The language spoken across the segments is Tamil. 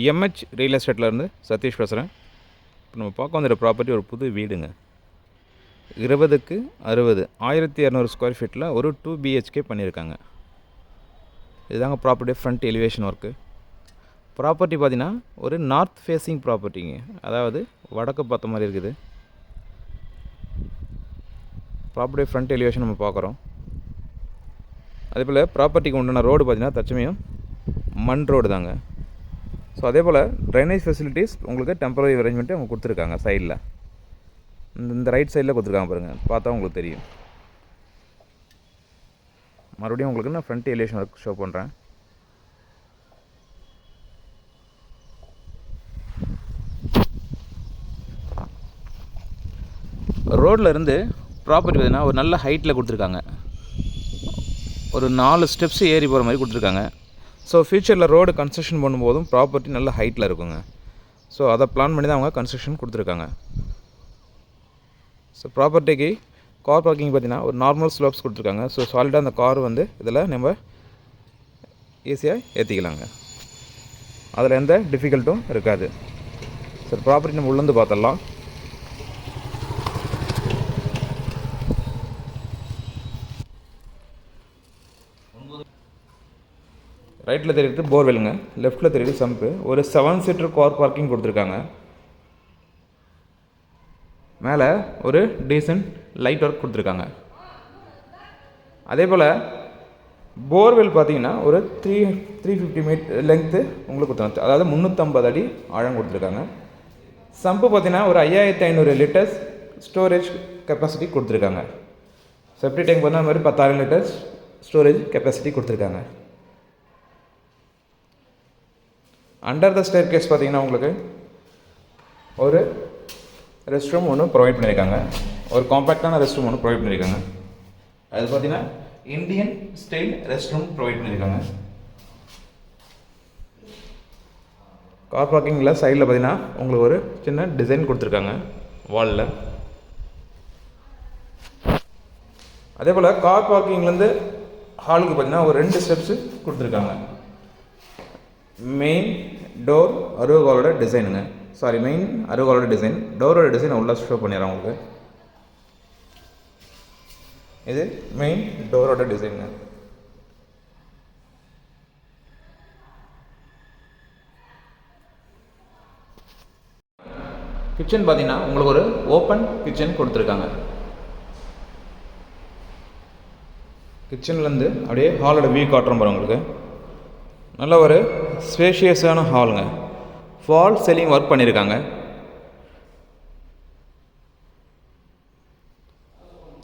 எம்ஹெச் ரியல் எஸ்டேட்லேருந்து சதீஷ் பேசுகிறேன். இப்போ நம்ம பார்க்க வந்துட்ட ப்ராப்பர்ட்டி ஒரு புது வீடுங்க. 20க்கு 60 1200 ஸ்கொயர் ஃபீட்டில் ஒரு 2 BHK பண்ணியிருக்காங்க. இதுதாங்க property front elevation work. Property பார்த்திங்கன்னா ஒரு நார்த் ஃபேஸிங் ப்ராப்பர்ட்டிங்க, அதாவது வடக்கு பார்த்த மாதிரி இருக்குது. ப்ராப்பர்ட்டி ஃப்ரண்ட் எலிவேஷன் நம்ம பார்க்குறோம். அதே போல் ப்ராப்பர்ட்டிக்கு உண்டான ரோடு பார்த்திங்கன்னா தற்சமயம் மண் ரோடு தாங்க. ஸோ அதே போல் ட்ரைனேஜ் ஃபெசிலிட்டிஸ் உங்களுக்கு டெம்பரரி அரேஞ்ச்மெண்ட்டு அவங்க கொடுத்துருக்காங்க. சைடில் இந்த ரைட் சைடில் கொடுத்துருக்காங்க பாருங்கள், பார்த்தா உங்களுக்கு தெரியும். மறுபடியும் உங்களுக்கு நான் ஃப்ரண்ட் எலிவேஷன் ஒர்க் ஷோ பண்ணுறேன். ரோட்டில் இருந்து ப்ராப்பர்ட்டி பார்த்திங்கன்னா ஒரு நல்ல ஹைட்டில் கொடுத்துருக்காங்க. ஒரு 4 ஸ்டெப்ஸ் ஏறி போகிற மாதிரி கொடுத்துருக்காங்க. ஸோ ஃப்யூச்சரில் ரோடு கன்ஸ்ட்ரக்ஷன் பண்ணும்போதும் ப்ராப்பர்ட்டி நல்ல ஹைட்டில் இருக்குங்க. ஸோ அதை பிளான் பண்ணி தான் அவங்க கன்ஸ்ட்ரக்ஷன் கொடுத்துருக்காங்க. ஸோ ப்ராப்பர்ட்டிக்கு கார் பார்க்கிங் பார்த்திங்கன்னா ஒரு நார்மல் ஸ்லோப்ஸ் கொடுத்துருக்காங்க. ஸோ சாலிடாக அந்த கார் வந்து இதில் நம்ம ஈஸியாக ஏற்றிக்கலாங்க. அதில் எந்த டிஃபிகல்ட்டும் இருக்காது. சரி, ப்ராப்பர்ட்டி நம்ம உள்ளேருந்து பார்த்துடலாம். ரைட்டில் தெரியுது போர்வெல்லுங்க, லெஃப்ட்டில் தெரியுது சம்பு. ஒரு 7 சீட்டர் கார் பார்க்கிங் கொடுத்துருக்காங்க. மேலே ஒரு டீசன்ட் லைட் ஒர்க் கொடுத்துருக்காங்க. அதே போல் போர்வெல் பார்த்திங்கன்னா ஒரு 350 மீட்டர் லெங்க்த்து உங்களுக்கு கொடுத்துருக்காங்க, அதாவது 350 அடி ஆழம் கொடுத்துருக்காங்க. சம்பு பார்த்திங்கன்னா ஒரு 5500 லிட்டர்ஸ் ஸ்டோரேஜ் கெப்பாசிட்டி கொடுத்துருக்காங்க. செப்டி டேங்க் பார்த்தா மாதிரி 10,000 லிட்டர்ஸ் ஸ்டோரேஜ் கெப்பாசிட்டி கொடுத்துருக்காங்க. அண்டர் த ஸ்டேர் கேஸ் பார்த்திங்கன்னா உங்களுக்கு ஒரு ரெஸ்ட் ரூம் ஒன்று ப்ரொவைட் பண்ணியிருக்காங்க. ஒரு காம்பேக்டான ரெஸ்ட் ரூம் ஒன்று ப்ரொவைட் பண்ணியிருக்காங்க. அது பார்த்திங்கன்னா Indian style rest room provide பண்ணியிருக்காங்க. கார் பார்க்கிங்கில் சைடில் பார்த்திங்கன்னா உங்களுக்கு ஒரு சின்ன டிசைன் கொடுத்துருக்காங்க வாலில். அதே போல் கார் பார்க்கிங்லேருந்து ஹாலுக்கு பார்த்திங்கன்னா ஒரு 2 ஸ்டெப்ஸு கொடுத்துருக்காங்க. மெயின் டோர் அருகாலோட டிசைனுங்க, மெயின் அருகாலோட டிசைன். டோரோட டிசைன் உள்ள ஷோ பண்ணிடுறேன் உங்களுக்கு. இது மெயின் டோரோட டிசைனுங்க. கிச்சன் பார்த்தீங்கன்னா உங்களுக்கு ஒரு ஓப்பன் கிச்சன் கொடுத்துருக்காங்க. கிச்சன்லேருந்து அப்படியே ஹாலோட வியூ காட்டுறோம் பாருங்க. உங்களுக்கு நல்ல ஒரு ஸ்பேஷியஸான ஹாலுங்க. ஃபால் சீலிங் ஒர்க் பண்ணியிருக்காங்க.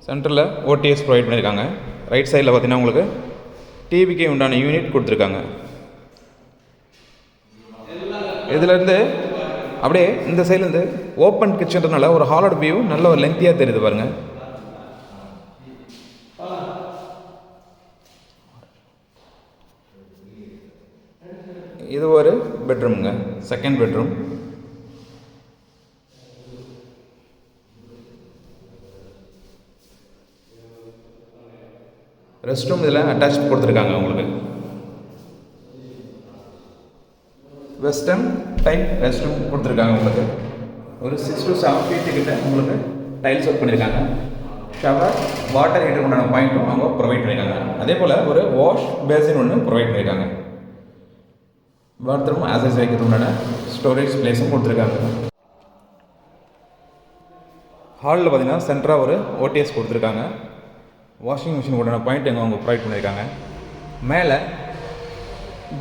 சென்டரில் ஓடிஎஸ் ப்ரொவைட் பண்ணியிருக்காங்க. ரைட் சைடில் பார்த்தீங்கன்னா உங்களுக்கு டிவிக்கு உண்டான யூனிட் கொடுத்துருக்காங்க. இதிலேருந்து அப்படியே இந்த சைட்லேருந்து ஓப்பன் கிச்சன்றனால ஒரு ஹாலோட வியூ நல்ல ஒரு லென்த்தியாக தெரியுது பாருங்கள். இது ஒரு பெட்ரூமுங்க, செகண்ட் பெட்ரூம். ரெஸ்ட் ரூம் இதில் அட்டாச் கொடுத்துருக்காங்க. உங்களுக்கு வெஸ்டர்ன் டைப் ரெஸ்ட் ரூம் கொடுத்துருக்காங்க. உங்களுக்கு ஒரு 6 to 7 feet கிட்ட உங்களுக்கு டைல்ஸ் ஒர்க் பண்ணியிருக்காங்க. ஷவர் வாட்டர் ஹீட்டர் உண்டான பாயிண்ட்டும் அவங்க ப்ரொவைட் பண்ணியிருக்காங்க. அதே போல் ஒரு வாஷ் பேசின் ஒன்று ப்ரொவைட் பண்ணியிருக்காங்க. பாத்ரூம் ஆசஸ் வைக்கிறதுனால ஸ்டோரேஜ் பிளேஸும் கொடுத்துருக்காங்க. ஹாலில் பார்த்திங்கன்னா சென்டராக ஒரு ஓடிஎஸ் கொடுத்துருக்காங்க. வாஷிங் மிஷின் உண்டான பாயிண்ட் எங்கே அவங்க ப்ரொவைட் பண்ணியிருக்காங்க. மேலே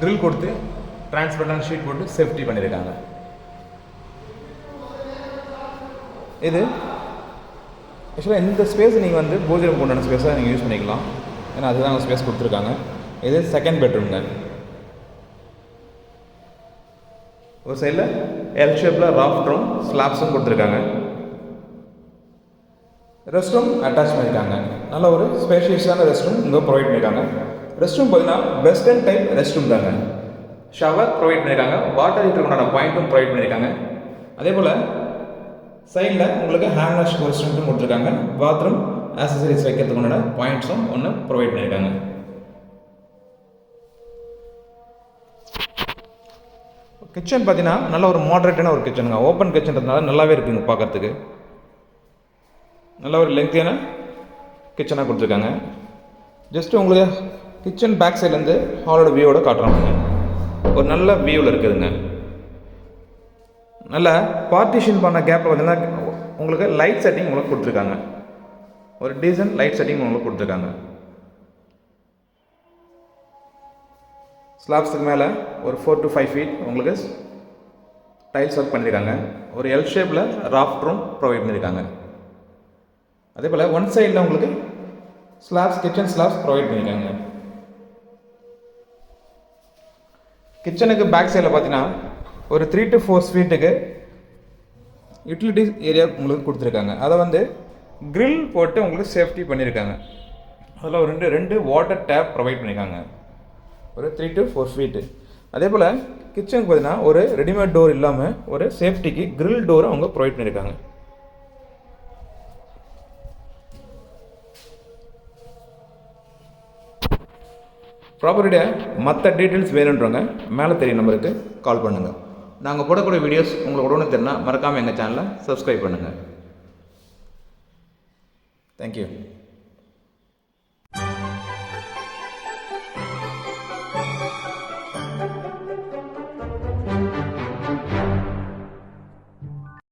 ட்ரில் கொடுத்து டிரான்ஸ்பரண்டான ஷீட் போட்டு சேஃப்டி பண்ணியிருக்காங்க. இது ஆக்சுவலாக இந்த ஸ்பேஸ் நீங்கள் வந்து பூஜை ரூம் உண்டான ஸ்பேஸாக நீங்கள் யூஸ் பண்ணிக்கலாம். ஏன்னா அதுதான் ஸ்பேஸ் கொடுத்துருக்காங்க. இது செகண்ட் பெட்ரூம்ங்க. ஒரு சைடில் எல் ஷேப்பில் ராஃப்ட்ரும் ஸ்லாப்ஸும் கொடுத்துருக்காங்க. ரெஸ்ட் ரூம் அட்டாச் பண்ணியிருக்காங்க. நல்ல ஒரு ஸ்பேஷியஸான ரெஸ்ட் ரூம் இங்கே ப்ரொவைட் பண்ணியிருக்காங்க. ரெஸ்ட் ரூம் பார்த்தீங்கன்னா வெஸ்டர்ன் டைப் ரெஸ்ட் ரூம் தாங்க. ஷவர் ப்ரொவைட் பண்ணியிருக்காங்க. வாட்டர் ஹீட்டர் உண்டான பாயிண்ட்டும் ப்ரொவைட் பண்ணியிருக்காங்க. அதே போல் சைடில் உங்களுக்கு ஹேண்ட் வாஷ் ரெஸ்டாரண்ட்டும் கொடுத்துருக்காங்க. பாத்ரூம் ஆக்சசரிஸ் வைக்கிறதுக்கு உண்டான பாயிண்ட்ஸும் ஒன்று ப்ரொவைட் பண்ணியிருக்காங்க. கிச்சன் பார்த்தீங்கன்னா நல்ல ஒரு மாடரேட்டான ஒரு கிச்சனுங்க. ஓப்பன் கிச்சன்றதுனால நல்லாவே இருக்குங்க பார்க்குறதுக்கு. நல்ல ஒரு லெங்க்தியான கிச்சனாக கொடுத்துருக்காங்க. ஜஸ்ட்டு உங்களுக்கு கிச்சன் பேக் சைட்லேருந்து ஹாலோட வியூவோட காட்டுறாங்க. ஒரு நல்ல வியூவில் இருக்குதுங்க. நல்ல பார்ட்டிஷன் பண்ண கேப்பில் பார்த்தீங்கன்னா உங்களுக்கு லைட் செட்டிங் உங்களுக்கு கொடுத்துருக்காங்க. ஒரு டீசன்ட் லைட் செட்டிங் உங்களுக்கு கொடுத்துருக்காங்க. ஸ்லாப்ஸுக்கு மேலே ஒரு 4 to 5 feet உங்களுக்கு டைல்ஸ் ஒர்க் பண்ணியிருக்காங்க. ஒரு எல் ஷேப்பில் ராஃப்ட் ரூம் ப்ரொவைட் பண்ணியிருக்காங்க. அதே போல் ஒன் சைடில் உங்களுக்கு ஸ்லாப்ஸ், கிச்சன் ஸ்லாப்ஸ் ப்ரொவைட் பண்ணியிருக்காங்க. கிச்சனுக்கு பேக் சைடில் பார்த்தீங்கன்னா ஒரு 3 to 4 feet யூட்டிலிட்டிஸ் ஏரியா உங்களுக்கு கொடுத்துருக்காங்க. அதை வந்து கிரில் போட்டு உங்களுக்கு சேஃப்டி பண்ணியிருக்காங்க. அதில் ஒரு ரெண்டு வாட்டர் டேப் ப்ரொவைட் பண்ணியிருக்காங்க. ஒரு 3 to 4 feet. அதே போல் கிச்சனுக்கு பார்த்தீங்கன்னா ஒரு ரெடிமேட் டோர் இல்லாமல் ஒரு சேஃப்டிக்கு கிரில் டோரை அவங்க ப்ரொவைட் பண்ணியிருக்காங்க. ப்ராப்பர்ட்டியோட மற்ற டீட்டெயில்ஸ் வேணுன்றவங்க மேலே தெரிய நம்பருக்கு கால் பண்ணுங்கள். நாங்கள் போடக்கூடிய வீடியோஸ் உங்களுக்கு உடனே தெரினா மறக்காமல் எங்கள் சேனலை சப்ஸ்கிரைப் பண்ணுங்கள். தேங்க்யூ.